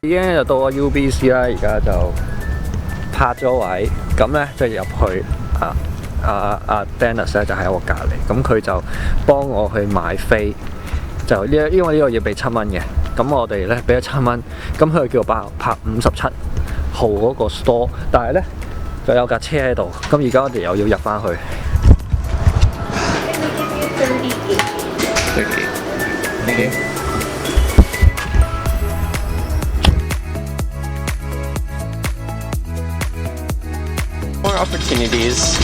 已經就到咗 UBC 啦，而家就拍咗位，咁咧就入去DENNIS 咧就喺我隔離，咁佢就幫我去買飛，就因為呢個要俾7蚊嘅，咁我哋咧俾咗7蚊，咁佢叫我拍57號嗰個 store， 但係咧就有架車喺度，咁而家我哋又要入翻去。More opportunities.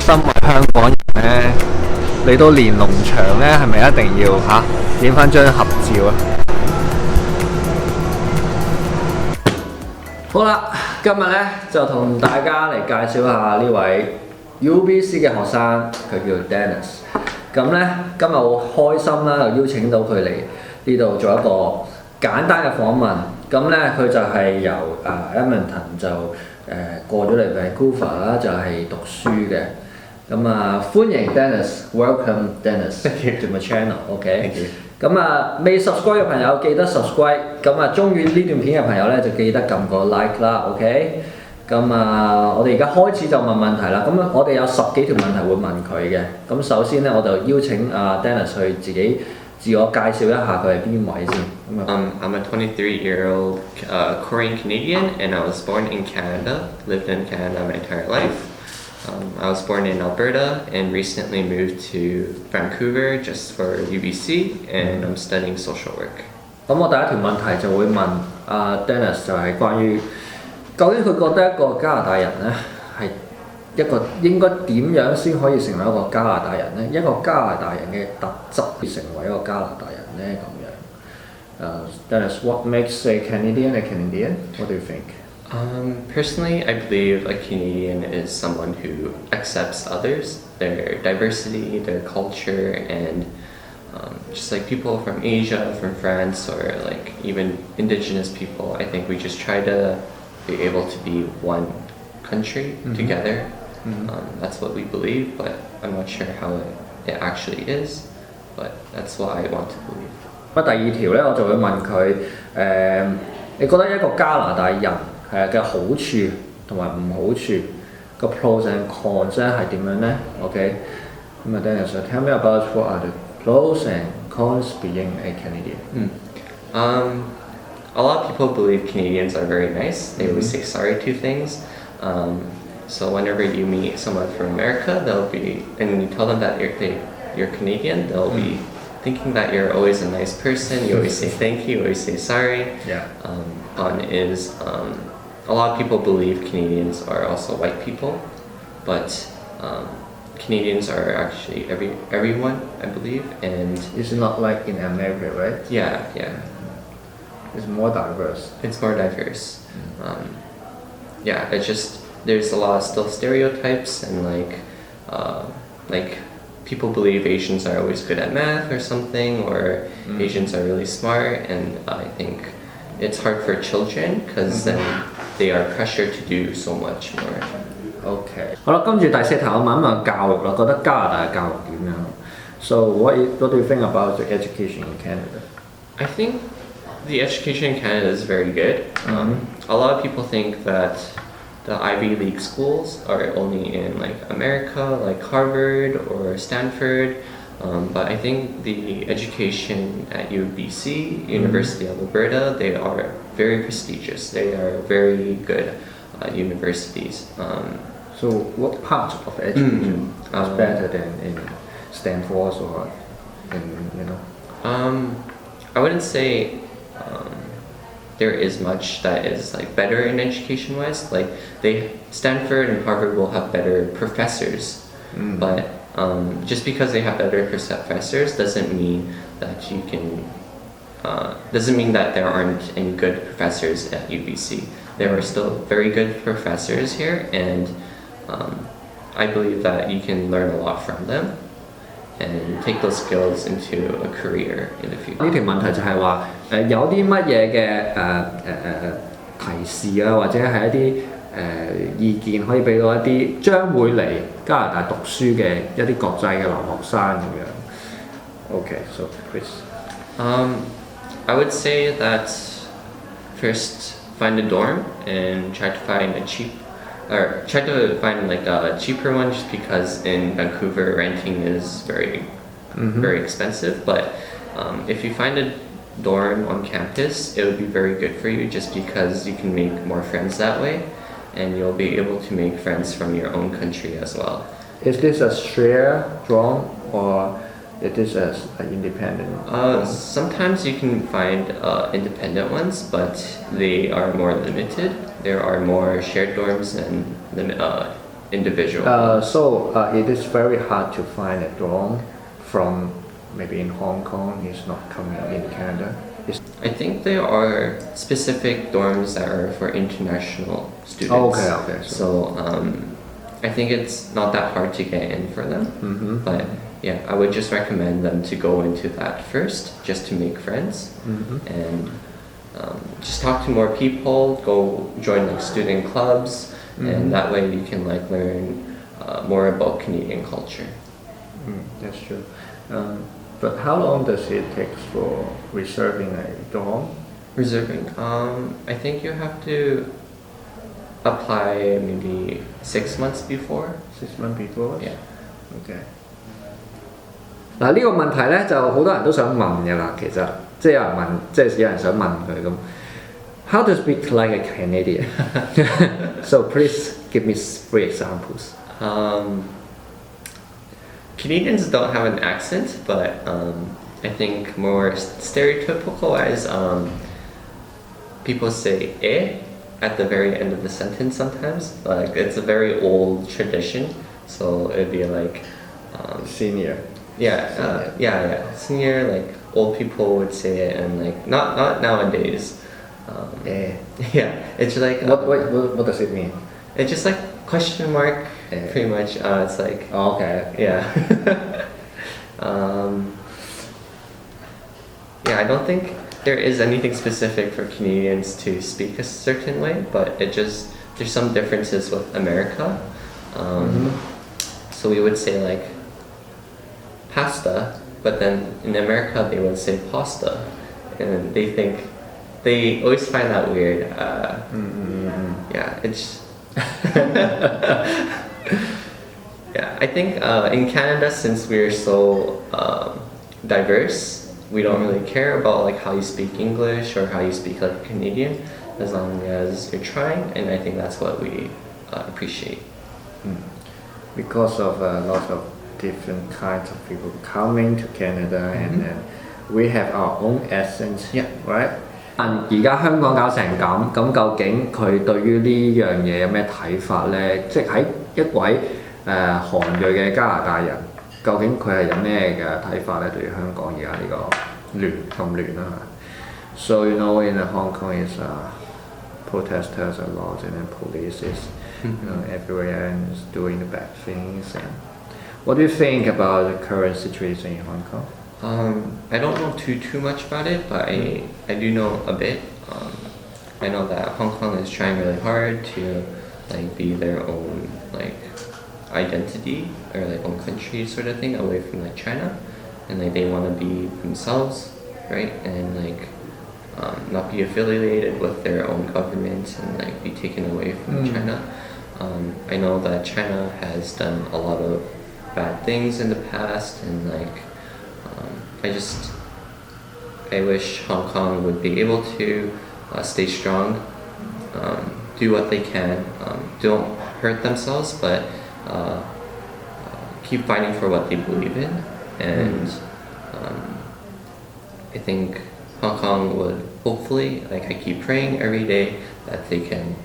身為香港人咧，嚟到連儂牆咧，係咪一定要影翻張合照啊？好啦，今日咧就同大家嚟介紹下呢位 UBC 嘅學生，佢叫 DENNIS。咁咧今日好開心啦，就邀請到佢嚟呢度做一個簡單嘅訪問。咁咧佢就係由Edmonton 就過咗嚟 Vancouver 啦，就係讀書嘅。咁歡迎 DENNIS，welcome DENNIS to my channel，OK？未 subscribe 嘅朋友記得 subscribe， 中意呢段片嘅朋友咧就記得撳個 like 啦 ，OK？ 我哋而家開始就問問題啦。我哋有10幾條問題會問佢嘅。咁首先咧，我就邀請DENNIS 去自我介紹一下佢係邊位先。I'm a 23-year-old Korean Canadian, and I was born in Canada, lived in Canada my entire life. I was born in Alberta and recently moved to Vancouver just for UBC, and I'm studying social work. 咁我第一條問題就會問DENNIS 就係關於究竟佢覺得一個加拿大人咧係一個應該點樣先可以成為一個加拿大人咧？一個加拿大人嘅特質成為一個加拿大人咧咁樣。DENNIS, what makes a Canadian a Canadian? What do you think? Personally, I believe a Canadian is someone who accepts others, their diversity, their culture, and just like people from Asia, from France, or like even indigenous people. I think we just try to be able to be one country together. That's what we believe, but I'm not sure how it actually is, but that's what I want to believe. 第二條咧，我就會問佢你覺得一個加拿大人嘅好處同埋唔好處個 pros and cons 咧係點樣咧 ？OK， DENNIS, tell me about what are the pros and cons being a Canadian. A lot of people believe Canadians are very nice. They always say sorry to things. So whenever you meet someone from America, and when you tell them that you're Canadian, they'll be thinking that you're always a nice person. You always say thank you, you always say sorry. Yeah. Con is a lot of people believe Canadians are also white people, but Canadians are actually everyone, I believe, and it's not like in America, right? Yeah. It's more diverse. It's more diverse. It's just there's a lot of still stereotypes and like people believe Asians are always good at math or something, or Asians are really smart, and I think it's hard for children because then they are pressured to do so much more. OK， 好啦，跟住第4題我問一問教育啦，覺得加拿大嘅教育點樣 ？So what do you think about the education in Canada? I think the education in Canada is very good. A lot of people think that the Ivy League schools are only in like America, like Harvard or Stanford, but I think the education at UBC, University of Alberta, they are very prestigious. They are very good universities. So what part of education is better than in Stanford or I wouldn't say there is much that is like better in education wise. Like Stanford and Harvard will have better professors, but just because they have better professors doesn't mean that there aren't any good professors at UBC. There are still very good professors here, and I believe that you can learn a lot from them and take those skills into a career in the future. 呢條問題就係話有啲乜嘢嘅提示啊，或者係一啲意見可以俾到一啲將會嚟加拿大讀書嘅一啲國際嘅留學生咁樣。OK，so Chris. I would say that first find a dorm and try to find like a cheaper one, just because in Vancouver renting is very expensive. But if you find a dorm on campus, it would be very good for you, just because you can make more friends that way, and you'll be able to make friends from your own country as well. Is this a share dorm or it is as an independent? Sometimes you can find independent ones, but they are more limited. There are more shared dorms than individual. So it is very hard to find a dorm from maybe in Hong Kong. It's not coming in Canada. I think there are specific dorms that are for international students. Okay. So I think it's not that hard to get in for them. But yeah, I would just recommend them to go into that first, just to make friends, and just talk to more people. Go join like student clubs, and that way you can like learn more about Canadian culture. That's true. But how long does it take for reserving a dorm? Reserving, I think you have to apply maybe 6 months before. 6 months before? Yeah. Okay. 嗱呢個問題咧就好多人都想問嘅啦，其實即係有人問，即係有人想問佢咁。How to speak like a Canadian? So please give me 3 examples. Canadians don't have an accent, but I think more stereotypical-wise, people say at the very end of the sentence sometimes. Like it's a very old tradition, so it'd be like Senior. Yeah. Senior, like old people would say it, and like not nowadays. Yeah, it's like What does it mean? it's just like question mark, pretty much. It's like Okay. yeah. Yeah, I don't think there is anything specific for Canadians to speak a certain way, but there's some differences with America. So we would say like pasta, but then in America they would say pasta, and they always find that weird. Yeah, it's yeah. I think in Canada, since we're so diverse, we don't really care about like how you speak English or how you speak like Canadian, as long as you're trying, and I think that's what we appreciate. Because of lots of different kinds of people coming to Canada, and then we have our own accent, right? 而家香港搞成咁，咁究竟佢對於呢樣嘢有咩睇法呢？即係喺一位韓裔嘅加拿大人，究竟佢係有咩嘅睇法呢？對於香港而家呢個咁亂啦。So you know in Hong Kong is protesters a lot, and then police is everywhere and is doing the bad things. And what do you think about the current situation in Hong Kong? I don't know too much about it, but I do know a bit. I know that Hong Kong is trying really hard to like be their own like identity or like own country sort of thing, away from like China, and like they want to be themselves, right? And like not be affiliated with their own government and like be taken away from China. I know that China has done a lot of bad things in the past, and like I wish Hong Kong would be able to stay strong, do what they can, don't hurt themselves, but keep fighting for what they believe in. And I think Hong Kong would hopefully, like I keep praying every day, that they can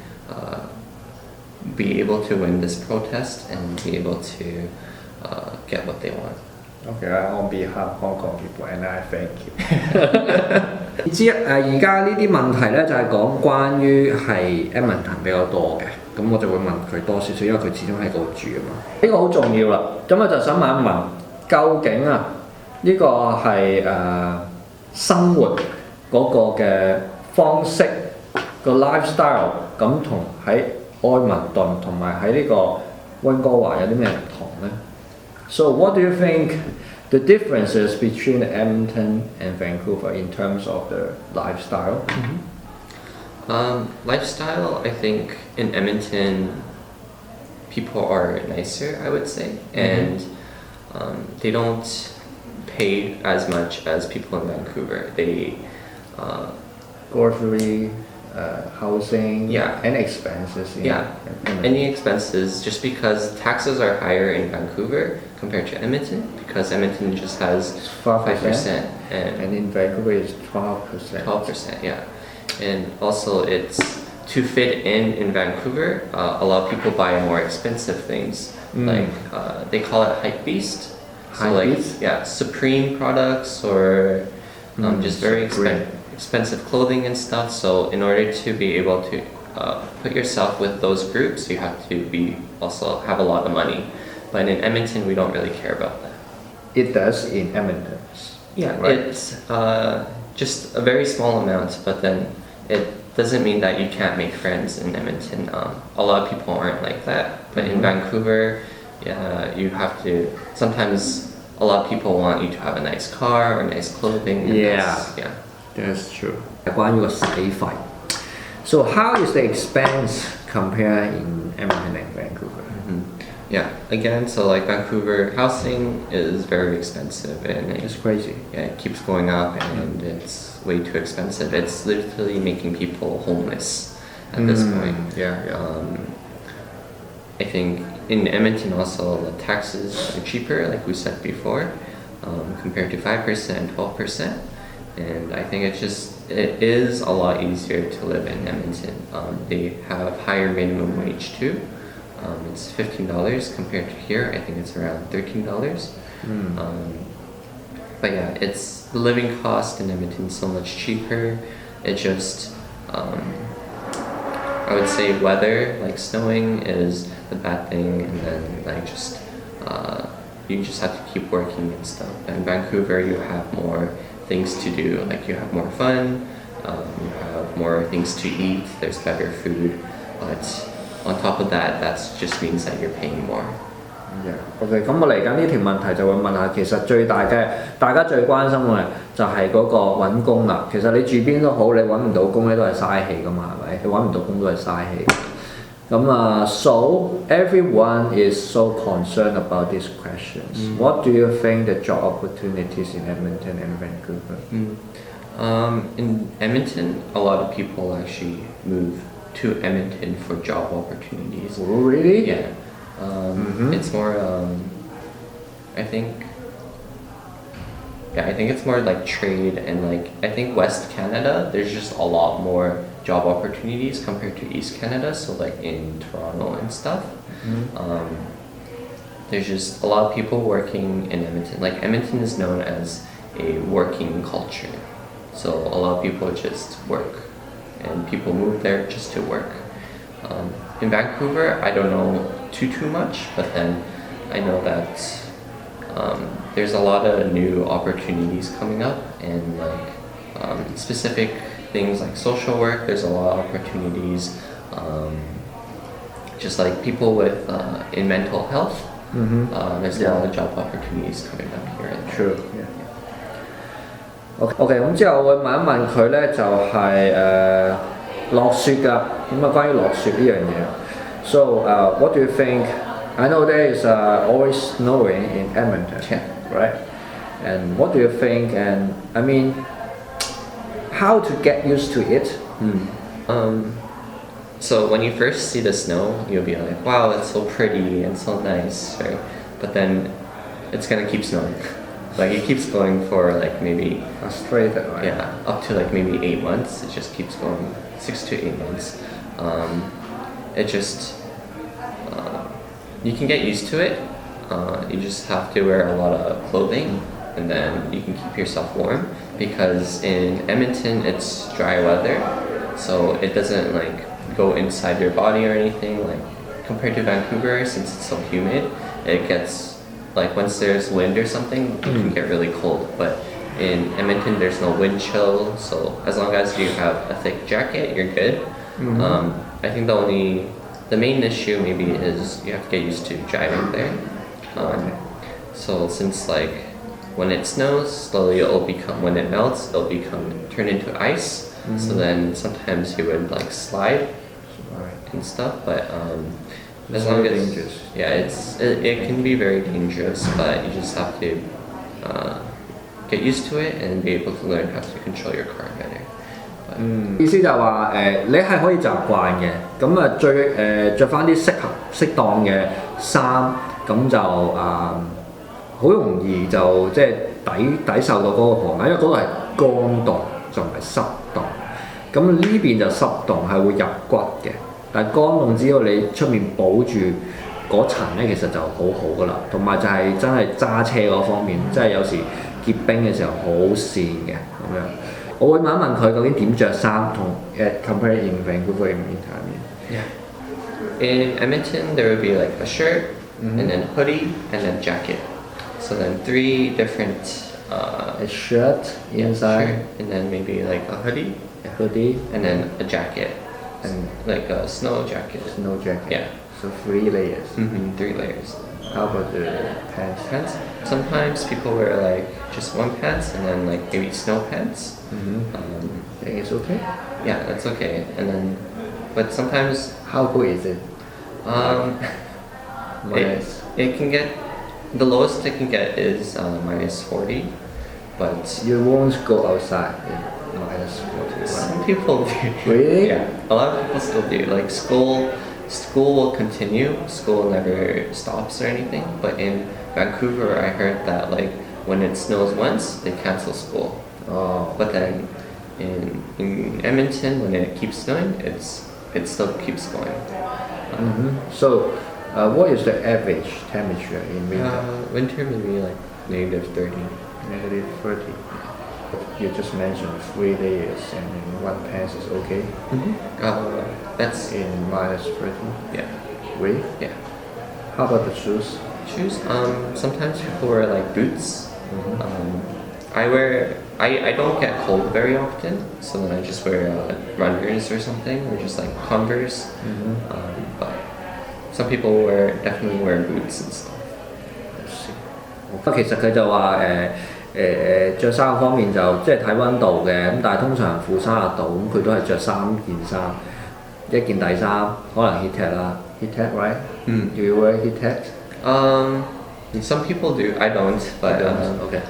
be able to win this protest and be able to get what they want. Okay, on behalf of Hong Kong people, and I thank you. 你知而家呢啲問題咧就係講關於係 Edmonton 比較多嘅，咁我就會問佢多少少，因為佢始終喺嗰度住啊嘛。呢個好重要啦，咁我就想問一問，究竟呢個係生活嗰個嘅方式個 lifestyle，咁同喺愛民頓同埋喺呢個溫哥華有啲咩唔同咧？So what do you think the differences between Edmonton and Vancouver in terms of the lifestyle. Lifestyle, I think in Edmonton, people are nicer, I would say, and they don't pay as much as people in Vancouver. They Grocery, housing, Yeah. and expenses. Any expenses, just because taxes are higher in Vancouver compared to Edmonton, because Edmonton just has 5% and in Vancouver it's 12%. 12%, yeah. And also it's to fit in Vancouver, a lot of people buy more expensive things. Like they call it hype beast. So like Hypebeast? yeah, Supreme products or just very Supreme. expensive clothing and stuff. So in order to be able to put yourself with those groups, you have to also have a lot of money. But in Edmonton, we don't really care about that. It does in Edmonton. Yeah, Right. it's just a very small amount, but then it doesn't mean that you can't make friends in Edmonton. A lot of people aren't like that, but in Vancouver, yeah, you have to. Sometimes a lot of people want you to have a nice car or nice clothing. And Yeah. yeah. That's true. 關於個使費 So how is the expense compared in Edmonton and Vancouver? Yeah, again, so like Vancouver housing is very expensive and It's crazy. it keeps going up and it's way too expensive. It's literally making people homeless at this point. Yeah. I think in Edmonton also the taxes are cheaper, like we said before, compared to 5% and 12%. And I think it is a lot easier to live in Edmonton. They have higher minimum wage too. It's $15 compared to here. I think it's around $13. But yeah, the living cost in Edmonton is so much cheaper. It just, I would say weather, like snowing is the bad thing, and then like just, you just have to keep working and stuff. In Vancouver, you have more things to do, like you have more fun, you have more things to eat, there's better food, but on top of that, that just means that you're paying more. OK， 咁我嚟緊呢條問題就會問下，其實大家最關心嘅就係嗰個揾工啦。其實你住邊都好，你揾唔到工咧都係嘥氣噶嘛，係咪？你揾唔到工都係嘥氣。So everyone is so concerned about these questions. What do you think the job opportunities in Edmonton and Vancouver? In Edmonton, a lot of people actually move to Edmonton for job opportunities. Oh, really? Yeah. It's more, I think it's more like trade and like, I think West Canada, there's just a lot more job opportunities compared to East Canada. So like in Toronto and stuff, there's just a lot of people working in Edmonton. Like Edmonton is known as a working culture. So a lot of people just work and people move there just to work. In Vancouver, I don't know too much, but then I know that there's a lot of new opportunities coming up and like specific things like social work. There's a lot of opportunities, just like people with in mental health. There's a lot of job opportunities coming up here. True. OK， 咁之後我會問一問佢咧，就係落雪㗎。關於落雪呢樣嘢。So what do you think? I know there is always snowing in Edmonton, right? And what do you think? And I mean, how to get used to it? So when you first see the snow, you'll be like, wow, it's so pretty and so nice, right? But then it's gonna keep snowing. Like it keeps going for like maybe Frustrated, right? yeah, up to like maybe 8 months. It just keeps going 6 to 8 months. It just you can get used to it. You just have to wear a lot of clothing, and then you can keep yourself warm. Because in Edmonton, it's dry weather, so it doesn't like go inside your body or anything. Like compared to Vancouver, since it's so humid, it gets like once there's wind or something, it can get really cold. But in Edmonton, there's no wind chill, so as long as you have a thick jacket, you're good. I think the main issue maybe is you have to get used to driving there. So since like when it snows, slowly when it melts, turn into ice. So then sometimes you would like slide and stuff, but as long very as dangerous. yeah, it can be very dangerous, but you just have to get used to it and be able to learn how to control your car better. 意思就係話你係可以習慣嘅，咁啊着翻啲適當嘅衫，咁就好容易就即係抵受到嗰個寒冷，因為嗰度係乾凍就唔係濕凍。咁呢邊就濕凍係會入骨嘅，但係乾凍只要你出面保住嗰層咧，其實就好好噶啦。同埋就係真係揸車嗰方面，即係有時結冰嘅時候好跣嘅咁樣。我會問一問佢究竟點着衫同compare in Vancouver in Edmonton. Yeah. In Edmonton, there would be like a shirt, and then hoodie, and then jacket. So then 3 different. A shirt inside, shirt, and then maybe like a hoodie, and then a jacket, and like a snow jacket. snow jacket. Yeah. So 3 layers. 3 layers. How about the pants? Pants. Sometimes people wear like just one pants and then like maybe snow pants. Think it's okay? Yeah, that's okay. And then, but sometimes How cold is it? it can get the lowest it can get is minus 40, but You won't go outside in minus 40. some people do. Really? Yeah, a lot of people still do. Like school will continue. School never stops or anything. But in Vancouver, I heard that like when it snows once, they cancel school. Oh. But then in Edmonton, when it keeps snowing, it still keeps going. So, what is the average temperature in winter? Winter maybe like negative 30. Negative 30. You just mentioned 3 layers and then one pants is okay. That's In minus 30. yeah. Really? Yeah. How about the shoes? Shoes. Sometimes people wear like boots. I don't get cold very often, so then I just wear runners or something, or just like Converse. But some people definitely wear boots and stuff. 其實佢就話着衫方面就即係睇溫度嘅，咁但係通常負30度，咁佢都係着3件衫，一件底衫，可能 heat tech 啦，heat tech right? Do you wear heat tech? Some people do. I don't, but OK.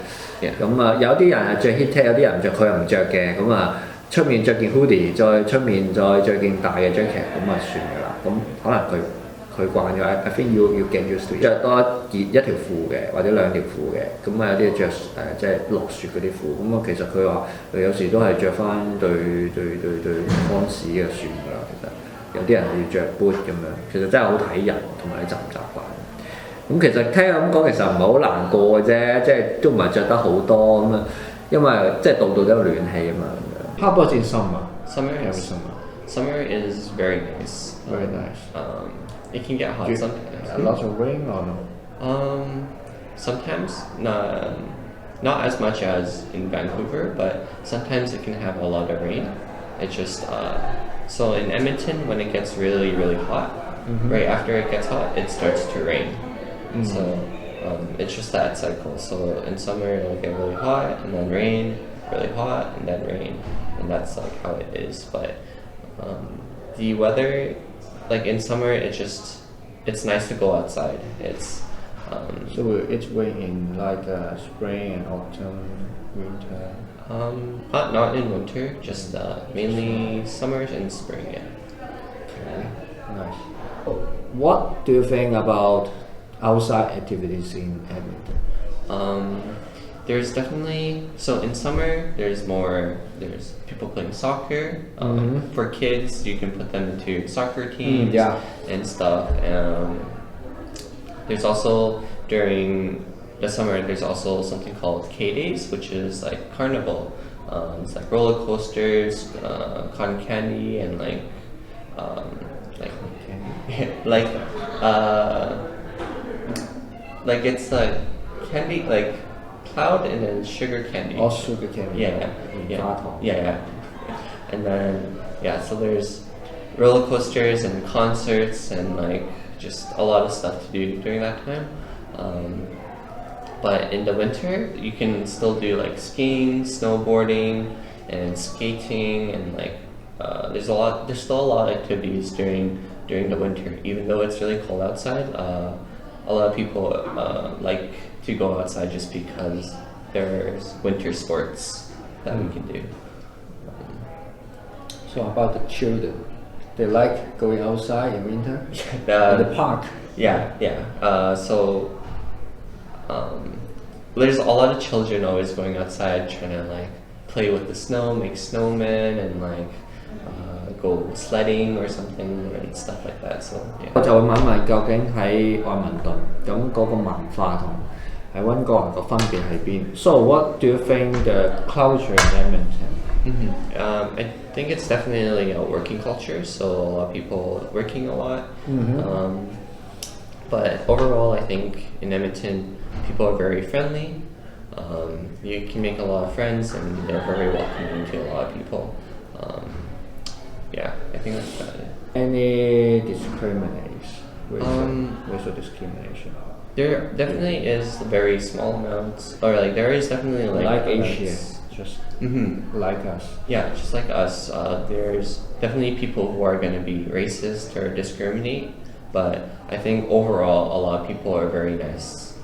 yeah. 咁有啲人係着 heat tech，有啲人唔着，佢又唔着嘅，咁出面着件 hoodie， 再出面再着件大嘅 jacket， 咁算㗎啦。咁可能佢慣咗 I think you get used to it. 着多一條褲嘅，或者2條褲嘅，咁有啲着即係落雪嗰啲褲，咁其實佢話有時都係着翻對安士嘅算㗎啦。其實有啲人要着 boot 咁樣，其實真係好睇人同埋你習唔習慣。咁其實聽咁講，其實唔係好難過嘅啫，即係都唔係着得好多咁因為即係度度都有暖氣啊嘛。How about in summer? Summer is very nice. Very nice. It can get hot sometimes. A lot of rain or no? Sometimes not as much as in Vancouver, but sometimes it can have a lot of rain. It just so in Edmonton when it gets really really hot, right after it gets hot, it starts to rain. So it's just that cycle. So in summer it'll get really hot and then rain, really hot and then rain, and that's like how it is. But the weather, like in summer, it's nice to go outside. So it's rain in like spring and autumn, winter. Not in winter, just mainly summer and spring. Yeah. Okay, nice. What do you think about outside activities in Edmonton? There's definitely in summer there's people playing soccer. For kids, you can put them into soccer teams and stuff. There's also during the summer there's also something called K-Days, which is like carnival. It's like roller coasters, cotton candy, and like it's like candy like cloud and then sugar candy. Oh, sugar candy. Yeah. And then so there's roller coasters and concerts and like just a lot of stuff to do during that time. But in the winter, you can still do like skiing, snowboarding, and skating, and like there's still a lot of activities during the winter. Even though it's really cold outside, a lot of people like to go outside just because there's winter sports that we can do. So about the children, they like going outside in winter? In the park? Yeah. So there's a lot of children always going outside trying to like play with the snow, make snowmen, and like go sledding or something and stuff like that. So 我就會問問究竟喺愛民頓咁嗰個文化同喺溫哥華個分別喺邊 ？So what do you think the culture in Edmonton? I think it's definitely a working culture, so a lot of people working a lot. But overall, I think in Edmonton, people are very friendly. You can make a lot of friends, and they're very welcoming to a lot of people. Yeah, I think that's about it. Any discrimination? Racial discrimination? There definitely is very small amounts, or like there is definitely like Asians, just like us. Yeah, just like us. There's definitely people who are going to be racist or discriminate, but I think overall a lot of people are very nice.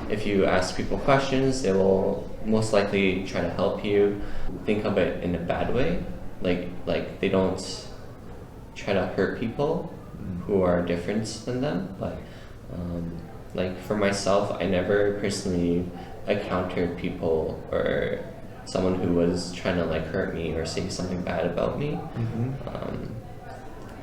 If you ask people questions, they will most likely try to help you. Think of it in a bad way, like they don't try to hurt people who are different than them. But like for myself, I never personally encountered people or someone who was trying to like hurt me or say something bad about me.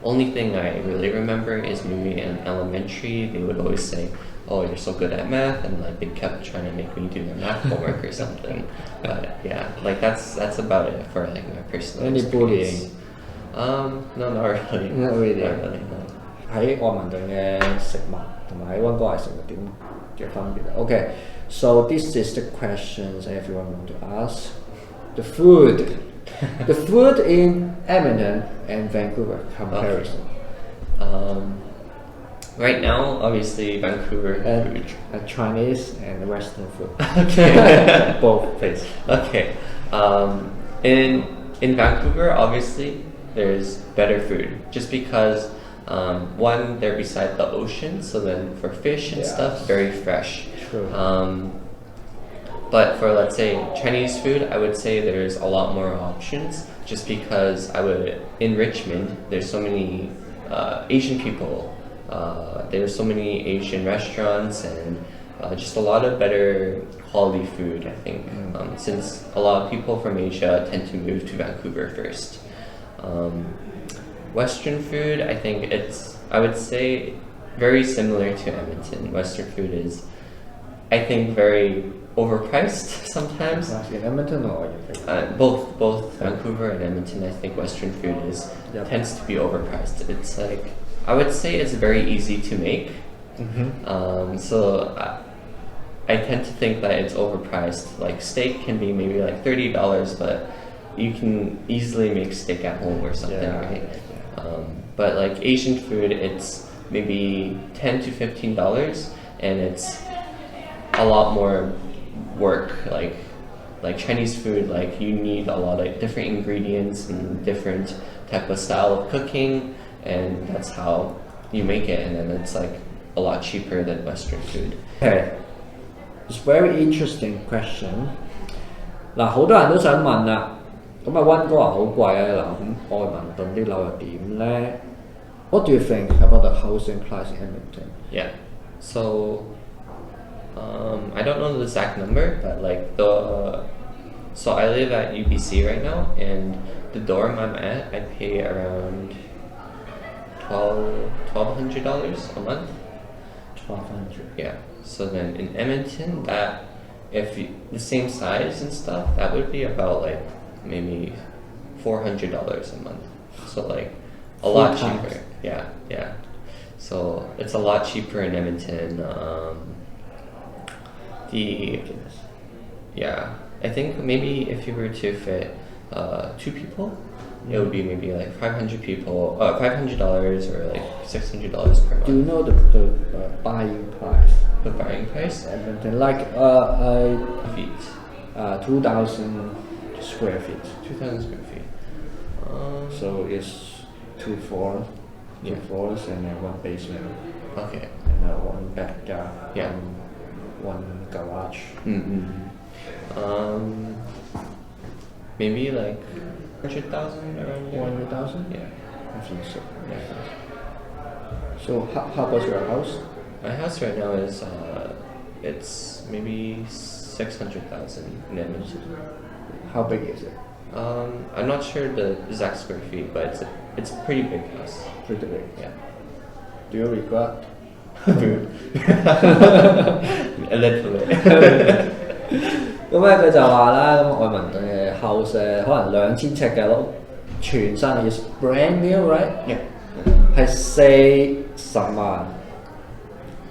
Only thing I really remember is maybe in elementary, they would always say, "Oh, you're so good at math," and like they kept trying to make me do their math homework or something. But yeah, like that's about it for like my personal Any experience. bullying? No, not really. Not really. Not really, no. 喺愛民頓嘅食物同埋喺溫哥華食物點嘅分別 ？Okay, so this is the questions everyone want to ask. The food, the food in Edmonton and Vancouver comparison. Right now, obviously Vancouver food. Chinese and Western food. Okay. Both please. Okay. In Vancouver, obviously, there's better food just because one, they're beside the ocean, so then for fish and stuff, very fresh. True. But for let's say Chinese food, I would say there's a lot more options just because in Richmond, there's so many Asian people. There's so many Asian restaurants and just a lot of better quality food, I think, since a lot of people from Asia tend to move to Vancouver first. Western food, I think I would say, very similar to Edmonton. Western food is, I think, very overpriced sometimes. In Edmonton or Both Vancouver and Edmonton, I think Western food tends to be overpriced. It's like, I would say it's very easy to make. So I tend to think that it's overpriced. Like steak can be maybe like $30, but you can easily make steak at home or something, right? But like Asian food, it's maybe $10 to $15, and it's a lot more work. Like Chinese food, like you need a lot of different ingredients and different type of style of cooking, and that's how you make it, and then it's like a lot cheaper than Western food. Okay, it's very interesting question. 嗱，好多人都想問啦，咁啊溫哥華好貴啊，嗱咁愛民頓啲樓又點咧 ？What do you think about the housing price in Edmonton? Yeah, so I don't know the exact number, but like so I live at UBC right now, and the dorm I'm at, I pay around $1,200 a month. 1,200. Yeah. So then in Edmonton, that the same size and stuff, that would be about like maybe $400 a month. So like a lot cheaper. Yeah. So it's a lot cheaper in Edmonton. I think maybe if you were to fit 2 people, it would be maybe like $500 or like $600 per month. Do you know the buying price? The buying price? Edmonton, like Feet. 2,000 square feet. 2,000 square feet. So it's two floors and then one basement. Okay. And one backyard. Yeah. And one garage. Maybe like 100,000 around there. 100,000? Yeah. I think so. Yeah. So how about your house? My house right now is it's maybe 600,000 in Edmonton. How big is it? I'm not sure the exact square feet, but it's a pretty big house. Pretty big. Yeah. Do you regret? A little bit. 咁咧佢就話啦，咁愛民頓嘅 house 可能2000尺嘅屋，全新，is brand new right？ Yeah. 係40萬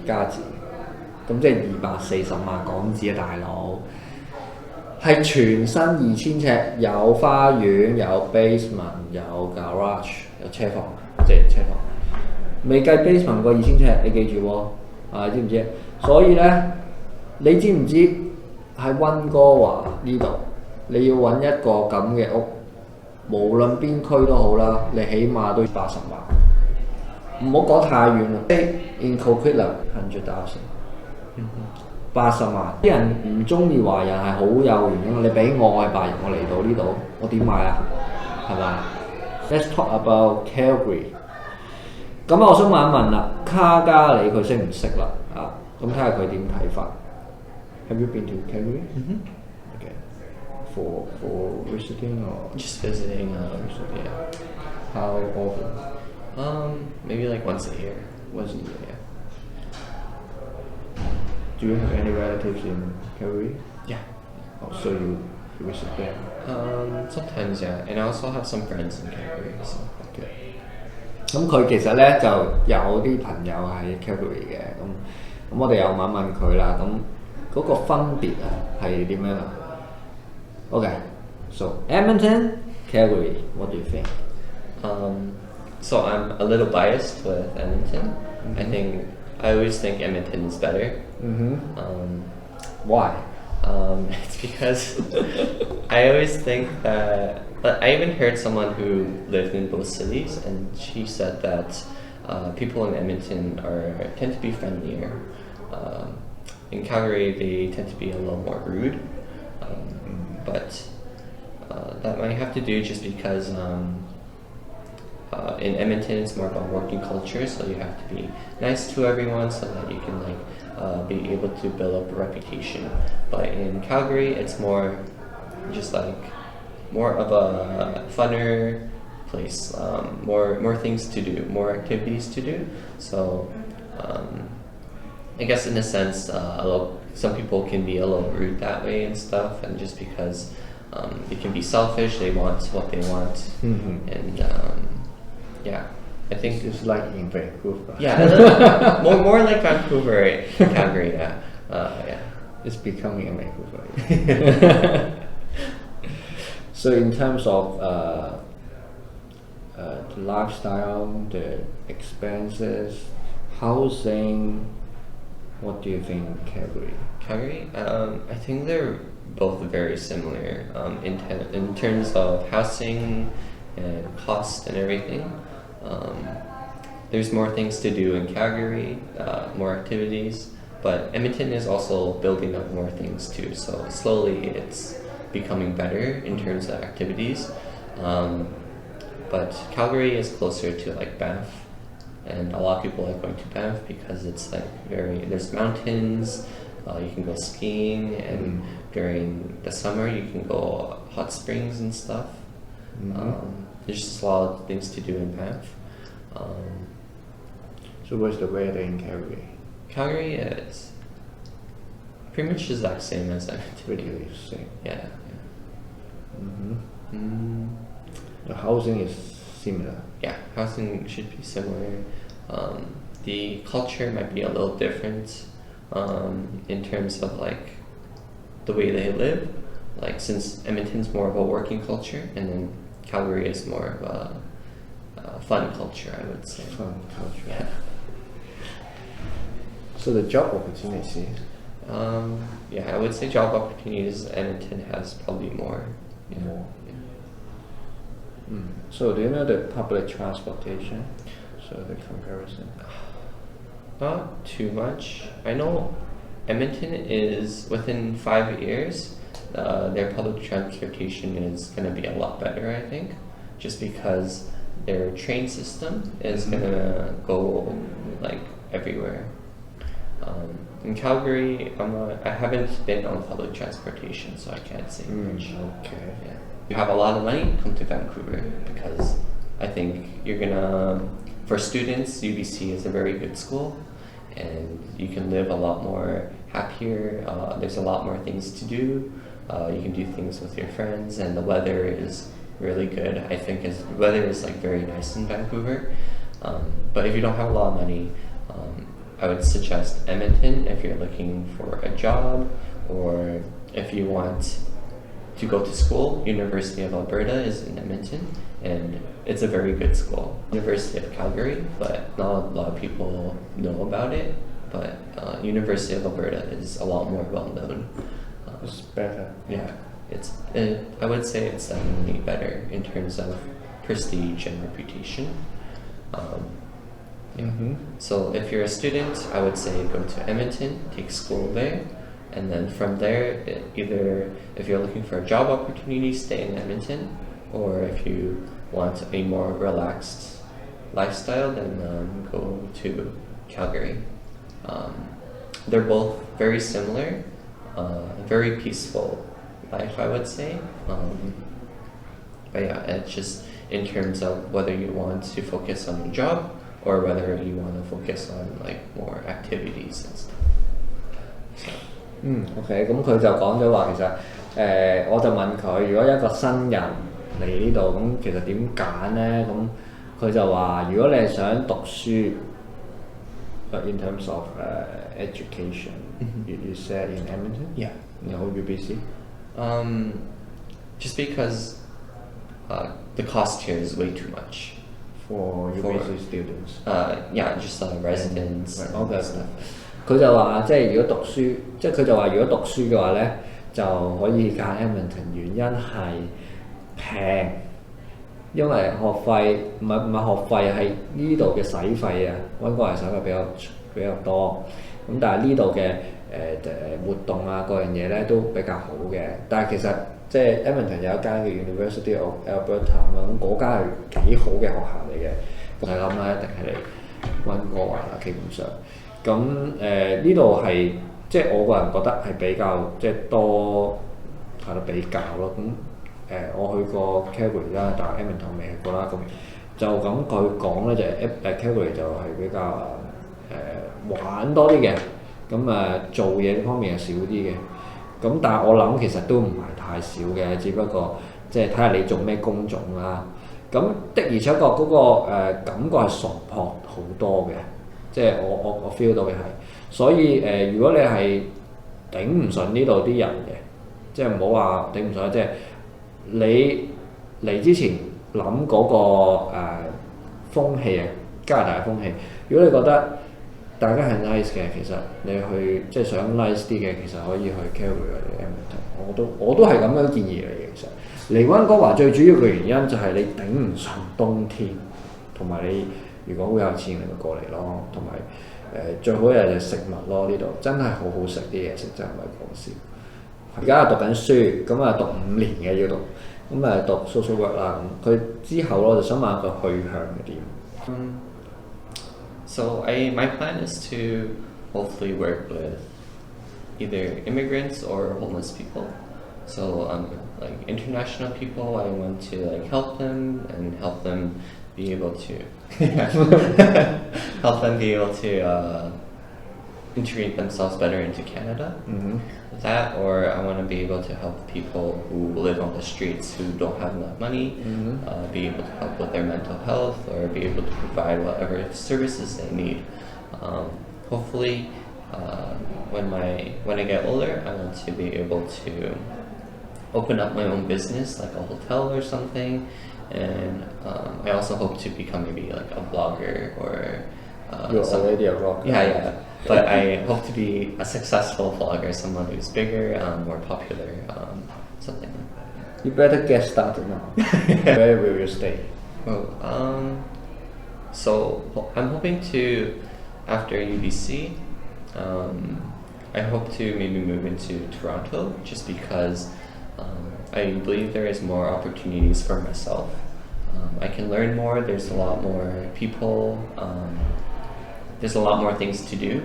加紙，咁即係240萬港紙啊，大佬！係全新2000尺，有花園，有 basement， 有 garage， 有車房，即係車房。未計 basement 個2000尺，你記住喎，知唔知？所以咧，你知唔知喺溫哥華呢度，你要揾一個咁嘅屋，無論邊區都好啦，你起碼都要80萬。唔好講太遠啦 ，in Coquitlam 100,000。80萬，啲人唔中意華人係好有原因。你俾我係白人，我嚟到呢度，我點買啊？係咪 ？Let's talk about Calgary。咁我想問一問啦，卡加里佢識唔識啦？咁睇下佢點睇法。Have you been to Calgary? Okay. For visiting or Just visiting. Yeah. how often? Maybe like once a year. Once a year. Yeah. Do you have any relatives in Calgary? Yeah. Oh, so you visit them? Sometimes, yeah. And I also have some friends in Calgary. So. Okay. 咁佢其實咧就有啲朋友喺 Calgary 嘅，咁我哋又問問佢啦，咁嗰個分別啊係點樣啊 ？Okay, so Edmonton, Calgary, what do you think? So I'm a little biased with Edmonton. I think I always think Edmonton is better. Why? It's because I always think that. I even heard someone who lived in both cities, and she said that people in Edmonton tend to be friendlier. In Calgary, they tend to be a little more rude, but that might have to do just because in Edmonton it's more about working culture, so you have to be nice to everyone so that you can be able to build up a reputation. But in Calgary, it's more just more of a funner place, more things to do, more activities to do. So I guess in a sense, some people can be a little rude that way and stuff, and just because they can be selfish, they want what they want, and yeah, I think it's like in Vancouver. Yeah, more like Vancouver, Calgary. Yeah. It's becoming a Vancouver. So in terms of the lifestyle, the expenses, housing, what do you think Calgary? Calgary, I think they're both very similar in terms of housing and cost and everything. There's more things to do in Calgary, more activities, but Edmonton is also building up more things too. So slowly it's becoming better in terms of activities. But Calgary is closer to Banff, and a lot of people like going to Banff because it's there's mountains, you can go skiing, and during the summer you can go hot springs and stuff. There's just a lot of things to do in Banff. So what's the weather in Calgary? Calgary is pretty much the exact same as Edmonton. Pretty the same. Yeah. The housing is similar. Yeah, housing should be similar. The culture might be a little different in terms of the way they live. Since Edmonton's more of a working culture, and then Calgary is more of a fun culture, I would say. Fun culture. Yeah. So the job opportunity. Yeah, I would say job opportunities Edmonton has probably more. Yeah. More. So do you know the public transportation? So the comparison. Not too much. I know Edmonton is within 5 years. Their public transportation is going to be a lot better, I think, just because their train system is going to go like everywhere. In Calgary, I haven't been on public transportation, so I can't say much. Okay. Yeah. If you have a lot of money, come to Vancouver, because I think you're gonna, for students, UBC is a very good school, and you can live a lot more happier. There's a lot more things to do. You can do things with your friends, and the weather is really good. I think the weather is like very nice in Vancouver. But if you don't have a lot of money, I would suggest Edmonton if you're looking for a job, or if you want to go to school. University of Alberta is in Edmonton, and it's a very good school. University of Calgary, but not a lot of people know about it. But University of Alberta is a lot more well known. It's better. Yeah, I would say it's definitely better in terms of prestige and reputation. So if you're a student, I would say go to Edmonton, take school there, and then from there, either if you're looking for a job opportunity, stay in Edmonton, or if you want a more relaxed lifestyle, then go to Calgary. They're both very similar, very peaceful life, I would say. But yeah, it's just in terms of whether you want to focus on your job or whether you want to focus on like more activities and stuff. OK， 咁佢就講咗話其實我就問佢，如果一個新人嚟呢度，咁其實點揀呢？咁佢就話，如果你係想讀書，in terms of education, you said in Edmonton? Yeah. No UBC? Just because the cost here is way too much. For UBC students? Yeah, just residents and Okay. stuff. 佢就話即係如果讀書，即係佢就話如果讀書嘅話咧，就可以揀 Edmonton，原因係平，因為學費唔係學費係呢度嘅使費啊，溫哥華使費比較多，咁但係呢度嘅活動啊各樣嘢咧都比較好嘅，但係其實即係 Edmonton 有一間嘅 University of Alberta 咁嗰間係幾好嘅學校嚟嘅，就係咁啦，一定係嚟溫哥華啦，基本上。咁呢度係即係我個人覺得係比較即係多係咯比較咯。咁我去過 Calgary 啦，但係 Edmonton 未去過啦。咁就咁佢講咧就Calgary 就係比較玩多啲嘅，咁做嘢方面係少啲嘅。咁但係我諗其實都唔係太少嘅，只不過即係睇下你做咩工種啦。咁的而且確嗰個感覺係淳樸好多嘅。即係我 feel 到嘅係，所以如果你係頂唔順呢度啲人嘅，即係唔好話頂唔順，即係你嚟之前諗嗰個風氣啊，加拿大嘅風氣。如果你覺得大家係 nice 嘅，其實你去即係想 nice 啲嘅，其實可以去 Calgary 或者 Edmonton。我都係咁樣建議你嘅。其實嚟溫哥華最主要嘅原因就係你頂唔順冬天，同埋你。如果好有錢，你咪過嚟咯，同埋最好嘅就係食物咯，呢度真係好好食啲嘢食，真係唔係講笑。而家讀緊書，咁讀5年嘅要讀，咁讀 social work 啦。咁佢之後我就想問佢去向係點。So my plan is to hopefully work with either immigrants or homeless people. So like international people, I want to like help them and help them be able to help them be able to integrate themselves better into Canada. That, or I want to be able to help people who live on the streets who don't have enough money, be able to help with their mental health or be able to provide whatever services they need. Hopefully, when I get older, I want to be able to open up my own business, like a hotel or something. And I also hope to become maybe like a blogger or You're already a blogger. Yeah. But I hope to be a successful vlogger, someone who's bigger, more popular, something like that. You better get started now. Where will you stay? So I'm hoping to, after UBC, I hope to maybe move into Toronto, just because I believe there is more opportunities for myself. I can learn more. There's a lot more people. There's a lot more things to do.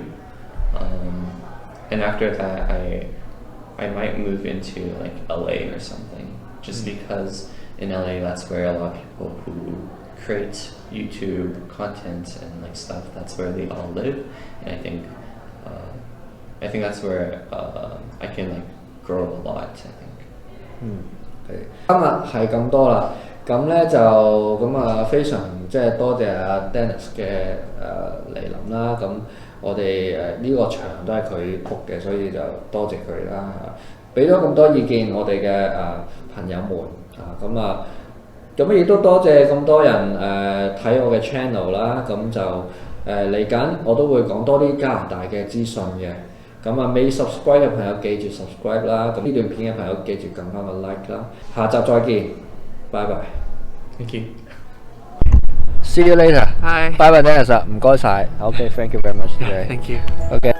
And after that, I might move into like LA or something, just because in LA that's where a lot of people who create YouTube content and like stuff, that's where they all live, and I think that's where I can like grow a lot. I think. 今日係咁多啦，咁咧就咁啊，非常即係多謝阿 Dennis 嘅嚟臨啦。咁我哋呢個場都係佢 book 嘅，所以就多謝佢啦。俾咗咁多意見我哋嘅朋友們咁亦都多謝咁多人睇我嘅 channel 啦。咁就嚟緊我都會講多啲加拿大嘅資訊嘅。咁未 subscribe 嘅朋友記住 subscribe 啦。咁呢段片嘅朋友記住撳翻個 like 啦。下集再見，拜拜。Thank you. See you later. Bye. Bye bye Dennis，唔該晒。Okay, thank you very much today. Thank you. Okay.